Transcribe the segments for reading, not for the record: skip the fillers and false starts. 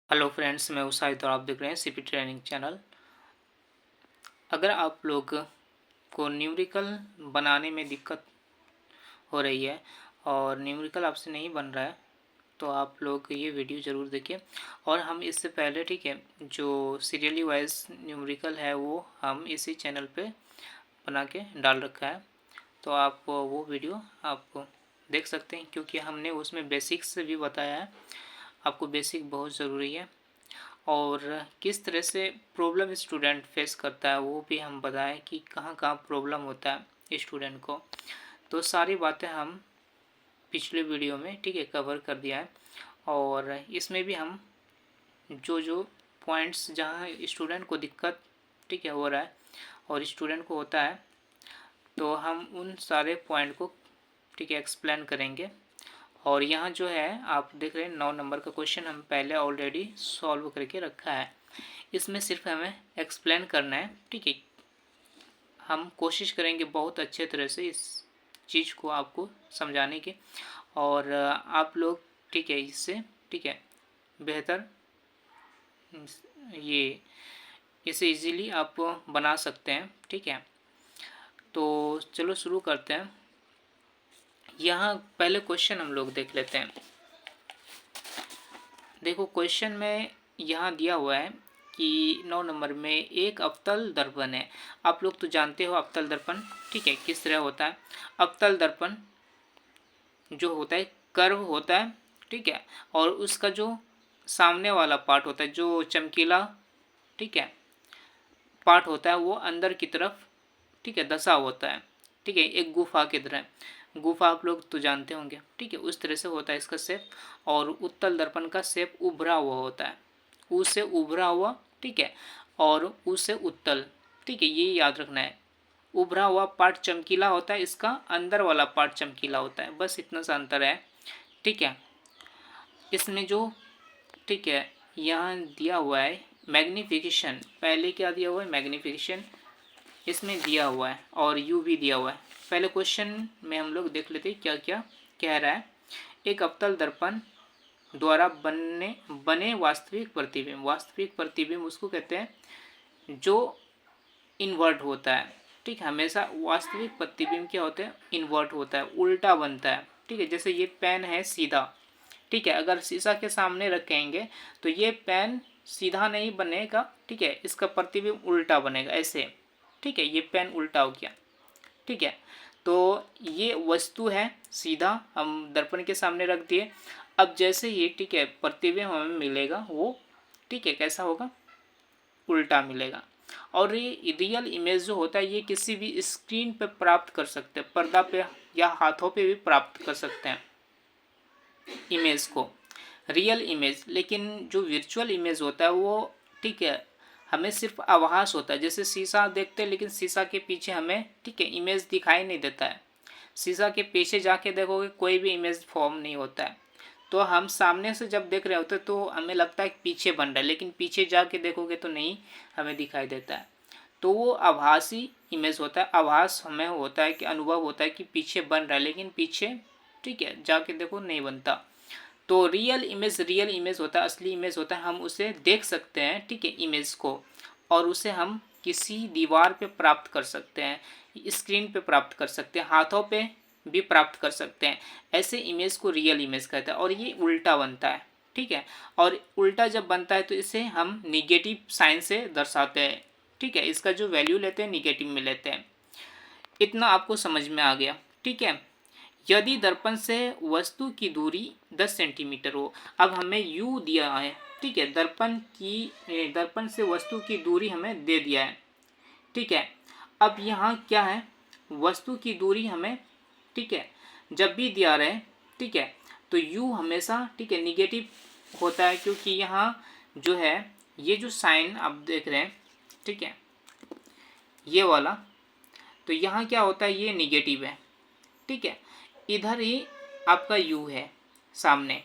Hello friends, मैं उसाहिद और आप देख रहे हैं सीपी ट्रेनिंग चैनल। अगर आप लोग को न्यूमेरिकल बनाने में दिक्कत हो रही है और न्यूमेरिकल आपसे नहीं बन रहा है तो आप लोग ये वीडियो ज़रूर देखिए। और हम इससे पहले ठीक है जो सीरियली वाइज न्यूमेरिकल है वो हम इसी चैनल पे बना के डाल रखा है, तो आप वो वीडियो आप देख सकते हैं क्योंकि हमने उसमें बेसिक्स भी बताया है। आपको बेसिक बहुत ज़रूरी है और किस तरह से प्रॉब्लम स्टूडेंट फेस करता है वो भी हम बताएं कि कहाँ कहाँ प्रॉब्लम होता है स्टूडेंट को। तो सारी बातें हम पिछले वीडियो में ठीक है कवर कर दिया है और इसमें भी हम जो जो पॉइंट्स जहाँ स्टूडेंट को दिक्कत ठीक है हो रहा है और स्टूडेंट को होता है तो हम उन सारे पॉइंट को ठीक है एक्सप्लेन करेंगे। और यहाँ जो है आप देख रहे हैं 9 नंबर का क्वेश्चन हम पहले ऑलरेडी सॉल्व करके रखा है, इसमें सिर्फ हमें एक्सप्लेन करना है। ठीक है, हम कोशिश करेंगे बहुत अच्छे तरह से इस चीज़ को आपको समझाने की और आप लोग ठीक है इससे ठीक है बेहतर ये इसे इजीली आप बना सकते हैं। ठीक है, तो चलो शुरू करते हैं। यहाँ पहले क्वेश्चन हम लोग देख लेते हैं। देखो क्वेश्चन में यहाँ दिया हुआ है कि 9 नंबर में एक अवतल दर्पण है। आप लोग तो जानते हो अवतल दर्पण ठीक है किस तरह होता है। अवतल दर्पण जो होता है कर्व होता है ठीक है, और उसका जो सामने वाला पार्ट होता है जो चमकीला ठीक है पार्ट होता है वो अंदर की तरफ ठीक है दशा होता है। ठीक है, एक गुफा की तरह, गुफा आप लोग तो जानते होंगे ठीक है उस तरह से होता है इसका शेप। और उत्तल दर्पण का शेप उभरा हुआ होता है, उ से उभरा हुआ ठीक है और उ से उत्तल ठीक है, ये याद रखना है। उभरा हुआ पार्ट चमकीला होता है, इसका अंदर वाला पार्ट चमकीला होता है, बस इतना सा अंतर है। ठीक है, इसमें जो ठीक है यहाँ दिया हुआ है मैग्नीफिकेशन, पहले क्या दिया हुआ है मैग्नीफिकेशन इसमें दिया हुआ है और यू भी दिया हुआ है। पहले क्वेश्चन में हम लोग देख लेते हैं क्या क्या कह रहा है। एक अवतल दर्पण द्वारा बने वास्तविक प्रतिबिंब उसको कहते हैं जो इन्वर्ट होता है। ठीक है, हमेशा वास्तविक प्रतिबिंब क्या होता है इन्वर्ट होता है, उल्टा बनता है। ठीक है, जैसे ये पेन है सीधा ठीक है, अगर शीशा के सामने रखेंगे तो ये पेन सीधा नहीं बनेगा ठीक है, इसका प्रतिबिंब उल्टा बनेगा ऐसे। ठीक है, ये पेन उल्टा हो गया। ठीक है, तो ये वस्तु है सीधा हम दर्पण के सामने रख दिए। अब जैसे ये ठीक है प्रतिबिंब हमें मिलेगा वो ठीक है कैसा होगा उल्टा मिलेगा। और ये रियल इमेज जो होता है ये किसी भी स्क्रीन पे प्राप्त कर सकते हैं, पर्दा पे या हाथों पे भी प्राप्त कर सकते हैं इमेज को, रियल इमेज। लेकिन जो वर्चुअल इमेज होता है वो ठीक है हमें सिर्फ आभास होता है, जैसे शीशा देखते हैं लेकिन शीशा के पीछे हमें ठीक है इमेज दिखाई नहीं देता है। शीशा के पीछे जाके देखोगे कोई भी इमेज फॉर्म नहीं होता है। तो हम सामने से जब देख रहे होते तो हमें लगता है पीछे बन रहा है, लेकिन पीछे जाके देखोगे तो नहीं हमें दिखाई देता है। तो वो आभासी इमेज होता है, आभास हमें होता है कि अनुभव होता है कि पीछे बन रहा है, लेकिन पीछे ठीक है जाके देखो नहीं बनता। तो रियल इमेज होता है, असली इमेज होता है, हम उसे देख सकते हैं ठीक है इमेज को, और उसे हम किसी दीवार पे प्राप्त कर सकते हैं, स्क्रीन पे प्राप्त कर सकते हैं, हाथों पे भी प्राप्त कर सकते हैं। ऐसे इमेज को रियल इमेज कहते हैं और ये उल्टा बनता है। ठीक है, और उल्टा जब बनता है तो इसे हम निगेटिव साइन से दर्शाते हैं। ठीक है, इसका जो वैल्यू लेते हैं निगेटिव में लेते हैं। इतना आपको समझ में आ गया। ठीक है, यदि दर्पण से वस्तु की दूरी 10 सेंटीमीटर हो, अब हमें u दिया है ठीक है, दर्पण से वस्तु की दूरी हमें दे दिया है। ठीक है, अब यहाँ क्या है वस्तु की दूरी हमें ठीक है जब भी दिया रहे ठीक है तो u हमेशा ठीक है निगेटिव होता है, क्योंकि यहाँ जो है ये जो साइन आप देख रहे हैं ठीक है ये वाला, तो यहाँ क्या होता है ये निगेटिव है। ठीक है, इधर ही आपका u है सामने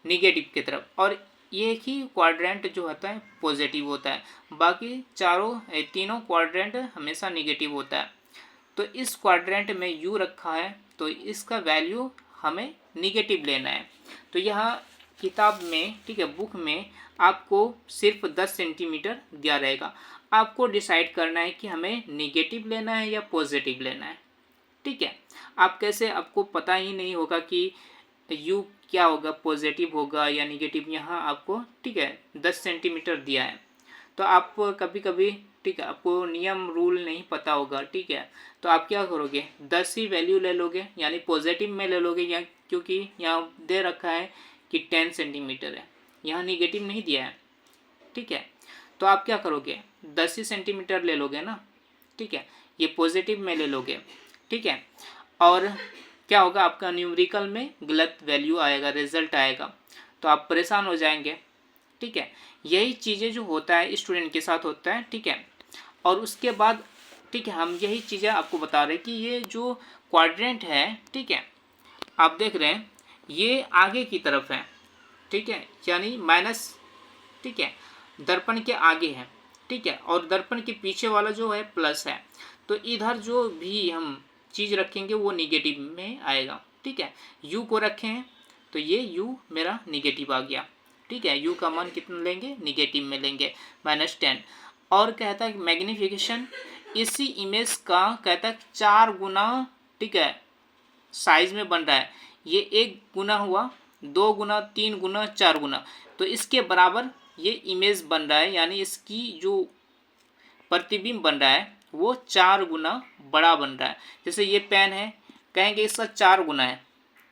निगेटिव की तरफ, और एक ही क्वाड्रेंट जो होता है पॉजिटिव होता है, बाकी तीनों क्वाड्रेंट हमेशा निगेटिव होता है। तो इस क्वाड्रेंट में u रखा है तो इसका वैल्यू हमें निगेटिव लेना है। तो यहाँ किताब में, ठीक है, बुक में आपको सिर्फ 10 सेंटीमीटर दिया रहेगा। आपको डिसाइड करना है कि हमें निगेटिव लेना है या पॉजिटिव लेना है, ठीक है। आप कैसे, आपको पता ही नहीं होगा कि यू क्या होगा, पॉजिटिव होगा या निगेटिव। यहाँ आपको, ठीक है, 10 सेंटीमीटर दिया है, तो आप कभी कभी, ठीक है, आपको नियम रूल नहीं पता होगा, ठीक है, तो आप क्या करोगे, 10 ही वैल्यू ले लोगे, यानी पॉजिटिव में ले लोगे, या क्योंकि यहाँ दे रखा है कि 10 सेंटीमीटर है, यहाँ निगेटिव नहीं दिया है, ठीक है। तो आप क्या करोगे, 10 ही सेंटीमीटर ले लोगे ना, ठीक है, ये पॉजिटिव में ले लोगे, ठीक है। और क्या होगा, आपका न्यूमेरिकल में गलत वैल्यू आएगा, रिजल्ट आएगा, तो आप परेशान हो जाएंगे, ठीक है। यही चीज़ें जो होता है स्टूडेंट के साथ होता है, ठीक है। और उसके बाद, ठीक है, हम यही चीज़ें आपको बता रहे हैं कि ये जो क्वाड्रेंट है, ठीक है, आप देख रहे हैं ये आगे की तरफ है, ठीक है, यानी माइनस, ठीक है, दर्पण के आगे है, ठीक है, और दर्पण के पीछे वाला जो है प्लस है। तो इधर जो भी हम चीज़ रखेंगे वो निगेटिव में आएगा, ठीक है। यू को रखे हैं तो ये यू मेरा निगेटिव आ गया, ठीक है। यू का मान कितना लेंगे, निगेटिव में लेंगे, -10। और कहता है मैग्नीफिकेशन इसी इमेज का, कहता है 4 गुना, ठीक है, साइज में बन रहा है। ये 1 गुना हुआ, 2 गुना, 3 गुना, 4 गुना, तो इसके बराबर ये इमेज बन रहा है, यानी इसकी जो प्रतिबिंब बन रहा है वो 4 गुना बड़ा बन रहा है। जैसे ये पेन है, कहेंगे इसका 4 गुना है,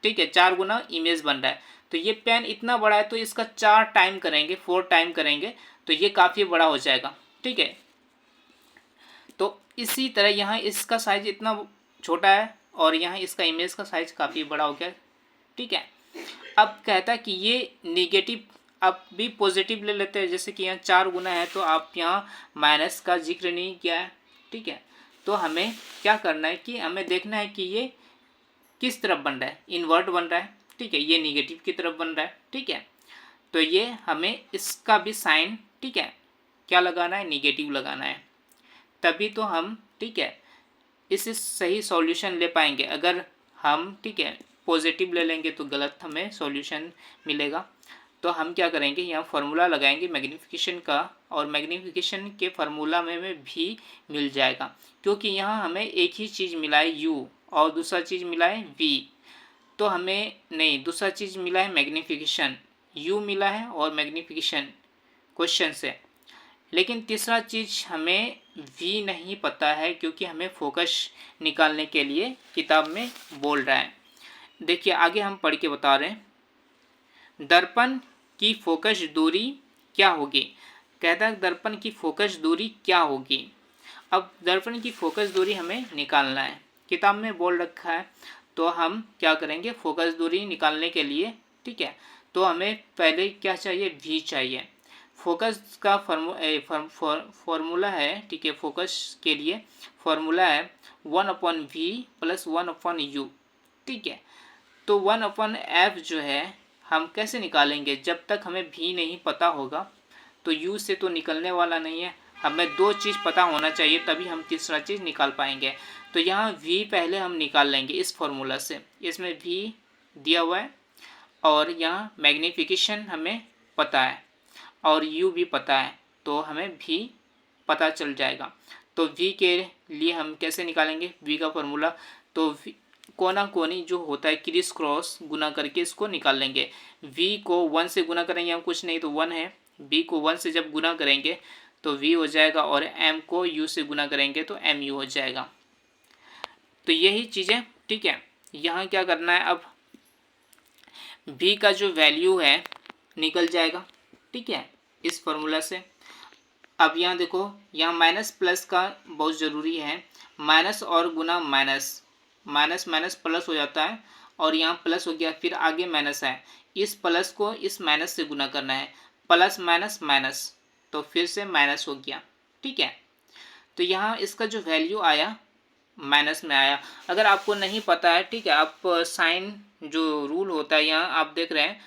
ठीक है, 4 गुना इमेज बन रहा है। तो ये पेन इतना बड़ा है तो इसका 4 टाइम करेंगे, 4 टाइम करेंगे तो ये काफ़ी बड़ा हो जाएगा, ठीक है। तो इसी तरह यहाँ इसका साइज इतना छोटा है और यहाँ इसका इमेज का साइज काफ़ी बड़ा हो गया, ठीक है। अब कहता है कि ये निगेटिव, आप भी पॉजिटिव ले लेते हैं, जैसे कि यहाँ 4 गुना है तो आप यहाँ माइनस का जिक्र नहीं किया है, ठीक है। तो हमें क्या करना है कि हमें देखना है कि ये किस तरफ बन रहा है, इन्वर्ट बन रहा है, ठीक है, ये निगेटिव की तरफ बन रहा है, ठीक है। तो ये हमें इसका भी साइन, ठीक है, क्या लगाना है, निगेटिव लगाना है, तभी तो हम, ठीक है, इस सही सॉल्यूशन ले पाएंगे। अगर हम, ठीक है, पॉजिटिव ले लेंगे तो गलत हमें सॉल्यूशन मिलेगा। तो हम क्या करेंगे, यहाँ फार्मूला लगाएंगे मैग्नीफिकेशन का, और मैग्नीफिकेशन के फार्मूला में भी मिल जाएगा, क्योंकि यहाँ हमें एक ही चीज़ मिला है u और दूसरा चीज़ मिला है v। तो हमें नहीं, दूसरा चीज़ मिला है मैग्नीफिकेशन, u मिला है और मैग्नीफिकेशन क्वेश्चन से, लेकिन तीसरा चीज़ हमें v नहीं पता है, क्योंकि हमें फोकस निकालने के लिए किताब में बोल रहा है। देखिए आगे हम पढ़ के बता रहे हैं, दर्पण की फोकस दूरी क्या होगी। कहता है दर्पण की फोकस दूरी क्या होगी। अब दर्पण की फोकस दूरी हमें निकालना है, किताब में बोल रखा है, तो हम क्या करेंगे, फोकस दूरी निकालने के लिए, ठीक है, तो हमें पहले क्या चाहिए, v चाहिए। फोकस का फॉर्मूला है, ठीक है, फोकस के लिए फॉर्मूला है 1/v + 1/u, ठीक है। तो 1/f जो है हम कैसे निकालेंगे, जब तक हमें v नहीं पता होगा तो u से तो निकलने वाला नहीं है। हमें 2 चीज़ पता होना चाहिए, तभी हम तीसरा चीज़ निकाल पाएंगे। तो यहाँ v पहले हम निकाल लेंगे इस फॉर्मूला से, इसमें v दिया हुआ है और यहाँ मैग्नीफिकेशन हमें पता है और u भी पता है, तो हमें v पता चल जाएगा। तो v के लिए हम कैसे निकालेंगे, v का फॉर्मूला, तो कोना कोनी जो होता है क्रिस क्रॉस गुना करके इसको निकाल लेंगे। v को 1 से गुना करेंगे हम, कुछ नहीं तो 1 है, b को 1 से जब गुना करेंगे तो v हो जाएगा, और m को u से गुना करेंगे तो mu हो जाएगा। तो यही चीज़ें, ठीक है। यहाँ क्या करना है, अब v का जो वैल्यू है निकल जाएगा, ठीक है, इस फॉर्मूला से। अब यहाँ देखो, यहाँ माइनस प्लस का बहुत ज़रूरी है, माइनस और गुना माइनस, माइनस माइनस प्लस हो जाता है, और यहाँ प्लस हो गया, फिर आगे माइनस है, इस प्लस को इस माइनस से गुना करना है, प्लस माइनस माइनस, तो फिर से माइनस हो गया, ठीक है। तो यहाँ इसका जो वैल्यू आया माइनस में आया। अगर आपको नहीं पता है, ठीक है, आप साइन जो रूल होता है यहाँ आप देख रहे हैं,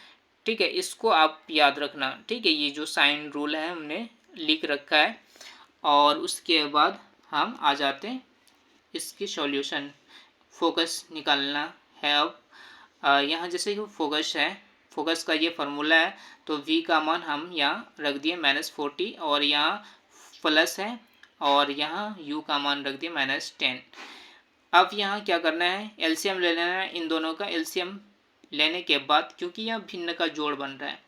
ठीक है, इसको आप याद रखना, ठीक है, ये जो साइन रूल है हमने लिख रखा है। और उसके बाद हम आ जाते हैं इसकी सॉल्यूशन, फोकस निकालना है। अब यहाँ जैसे कि फोकस है, फोकस का ये फार्मूला है। तो v का मान हम यहाँ रख दिए -40 और यहाँ प्लस है और यहाँ u का मान रख दिए -10। अब यहाँ क्या करना है, एलसीएम ले लेना है। इन दोनों का एलसीएम लेने के बाद, क्योंकि यहाँ भिन्न का जोड़ बन रहा है,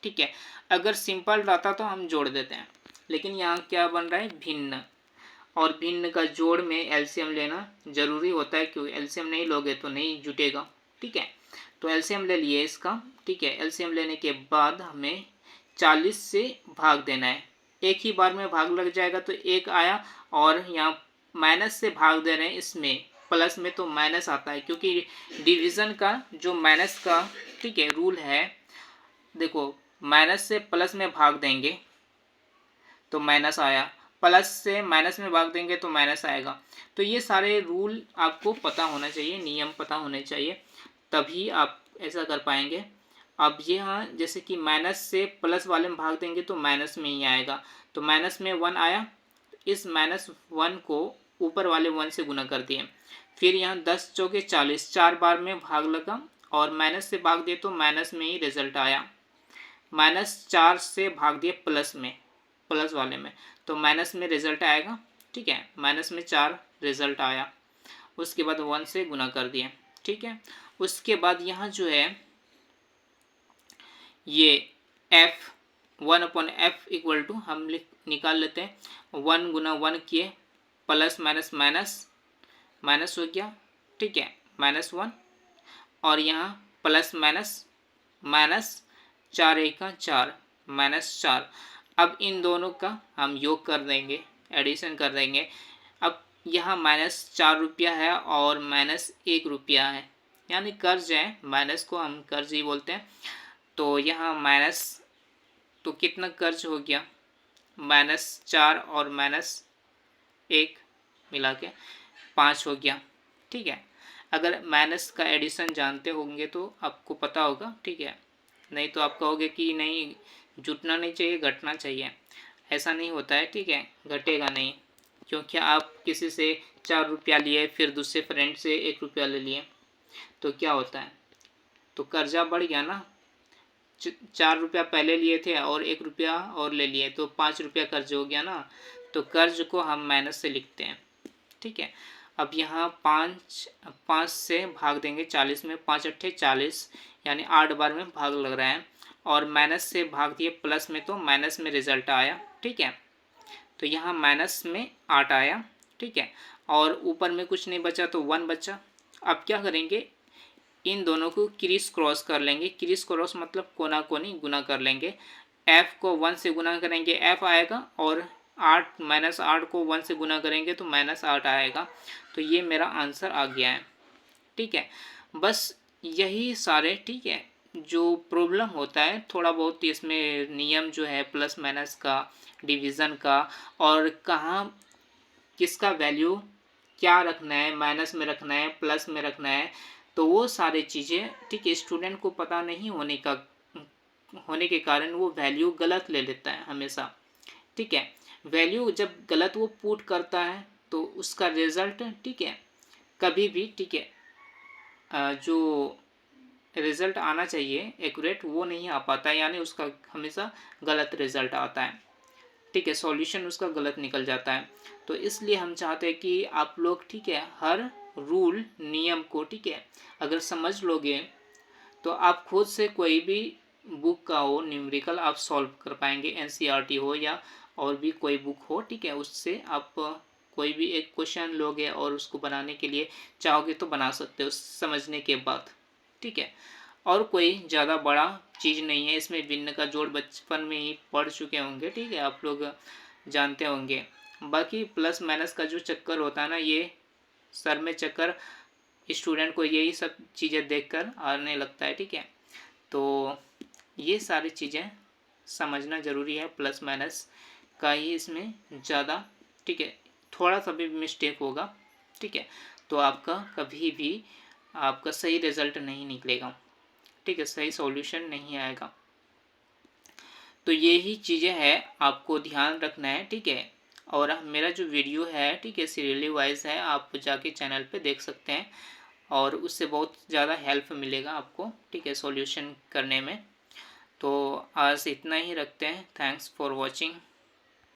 ठीक है, अगर सिंपल रहता तो हम जोड़ देते हैं, लेकिन यहाँ क्या बन रहा है, भिन्न, और भिन्न का जोड़ में एलसीएम लेना जरूरी होता है, क्योंकि एलसीएम नहीं लोगे तो नहीं जुटेगा, ठीक है। तो एलसीएम ले लिए इसका, ठीक है। एलसीएम लेने के बाद हमें 40 से भाग देना है, एक ही बार में भाग लग जाएगा तो 1 आया, और यहाँ माइनस से भाग दे रहे हैं, इसमें प्लस में तो माइनस आता है, क्योंकि डिवीज़न का जो माइनस का, ठीक है, रूल है। देखो, माइनस से प्लस में भाग देंगे तो माइनस आया, प्लस से माइनस में भाग देंगे तो माइनस आएगा। तो ये सारे रूल आपको पता होना चाहिए, नियम पता होने चाहिए, तभी आप ऐसा कर पाएंगे। अब ये हाँ, जैसे कि माइनस से प्लस वाले में भाग देंगे तो माइनस में ही आएगा, तो माइनस में 1 आया, इस -1 को ऊपर वाले 1 से गुना कर दिए। फिर यहाँ 10 चौके 40, 4 बार में भाग लगा और माइनस से भाग दिए तो माइनस में ही रिजल्ट आया। -4 से भाग दिए प्लस में, प्लस वाले में, तो माइनस में रिजल्ट आएगा, ठीक है, -4 रिजल्ट आया। उसके बाद 1 से गुना कर दिए, ठीक है। उसके बाद यहाँ जो है ये f 1/f इक्वल टू हम निकाल लेते हैं, 1 गुना 1 किए, प्लस माइनस माइनस माइनस हो गया, ठीक है, -1, और यहाँ प्लस माइनस माइनस, 4 1 4 -4। अब इन दोनों का हम योग कर देंगे, एडिशन कर देंगे। अब यहाँ -4 रुपया है और -1 रुपया है, यानी कर्ज है, माइनस को हम कर्ज ही बोलते हैं। तो यहाँ माइनस, तो कितना कर्ज हो गया, -4 और -1 मिला के 5 हो गया, ठीक है। अगर माइनस का एडिशन जानते होंगे तो आपको पता होगा, ठीक है, नहीं तो आप कहोगे कि नहीं, जुटना नहीं चाहिए, घटना चाहिए। ऐसा नहीं होता है, ठीक है, घटेगा नहीं, क्योंकि आप किसी से 4 रुपया लिए, फिर दूसरे फ्रेंड से 1 रुपया ले लिए, तो क्या होता है, तो कर्जा बढ़ गया ना। 4 रुपया पहले लिए थे और 1 रुपया और ले लिए, तो 5 रुपया कर्ज हो गया ना। तो कर्ज को हम माइनस से लिखते हैं, ठीक है। अब यहाँ 5 से भाग देंगे 40 में, 5 अट्ठे 40, यानी 8 बार में भाग लग रहा है, और माइनस से भाग दिए प्लस में तो माइनस में रिजल्ट आया, ठीक है। तो यहाँ माइनस में 8 आया, ठीक है, और ऊपर में कुछ नहीं बचा तो 1 बचा। अब क्या करेंगे, इन दोनों को क्रिस क्रॉस कर लेंगे, क्रिस क्रॉस मतलब कोना कोनी गुना कर लेंगे। f को 1 से गुना करेंगे f आएगा, और 8 -8 को 1 से गुना करेंगे तो -8 आएगा। तो ये मेरा आंसर आ गया है, ठीक है। बस यही सारे, ठीक है, जो प्रॉब्लम होता है थोड़ा बहुत इसमें नियम जो है प्लस माइनस का, डिवीज़न का, और कहाँ किसका वैल्यू क्या रखना है, माइनस में रखना है, प्लस में रखना है, तो वो सारी चीज़ें, ठीक है, स्टूडेंट को पता नहीं होने के कारण वो वैल्यू गलत ले लेता है हमेशा, ठीक है। वैल्यू जब गलत वो पुट करता है तो उसका रिजल्ट, ठीक है, कभी भी, ठीक है, जो रिज़ल्ट आना चाहिए एक्यूरेट वो नहीं आ पाता, यानी उसका हमेशा गलत रिज़ल्ट आता है, ठीक है, सॉल्यूशन उसका गलत निकल जाता है। तो इसलिए हम चाहते हैं कि आप लोग, ठीक है, हर रूल नियम को, ठीक है, अगर समझ लोगे तो आप खुद से कोई भी बुक का हो न्यूमेरिकल आप सॉल्व कर पाएंगे, एनसीईआरटी हो या और भी कोई बुक हो, ठीक है, उससे आप कोई भी एक क्वेश्चन लोगे और उसको बनाने के लिए चाहोगे तो बना सकते हो समझने के बाद, ठीक है। और कोई ज़्यादा बड़ा चीज़ नहीं है इसमें, भिन्न का जोड़ बचपन में ही पढ़ चुके होंगे, ठीक है, आप लोग जानते होंगे। बाकी प्लस माइनस का जो चक्कर होता है ना, ये सर में चक्कर स्टूडेंट को यही सब चीज़ें देखकर आने लगता है, ठीक है। तो ये सारी चीज़ें समझना ज़रूरी है, प्लस माइनस का ही इसमें ज़्यादा, ठीक है, थोड़ा सा भी मिस्टेक होगा, ठीक है, तो आपका कभी भी आपका सही रिज़ल्ट नहीं निकलेगा, ठीक है, सही सॉल्यूशन नहीं आएगा। तो यही चीज़ें हैं, आपको ध्यान रखना है, ठीक है। और मेरा जो वीडियो है, ठीक है, सीरियली वाइज है, आप जाके चैनल पे देख सकते हैं, और उससे बहुत ज़्यादा हेल्प मिलेगा आपको, ठीक है, सॉल्यूशन करने में। तो आज इतना ही रखते हैं। Thanks for watching.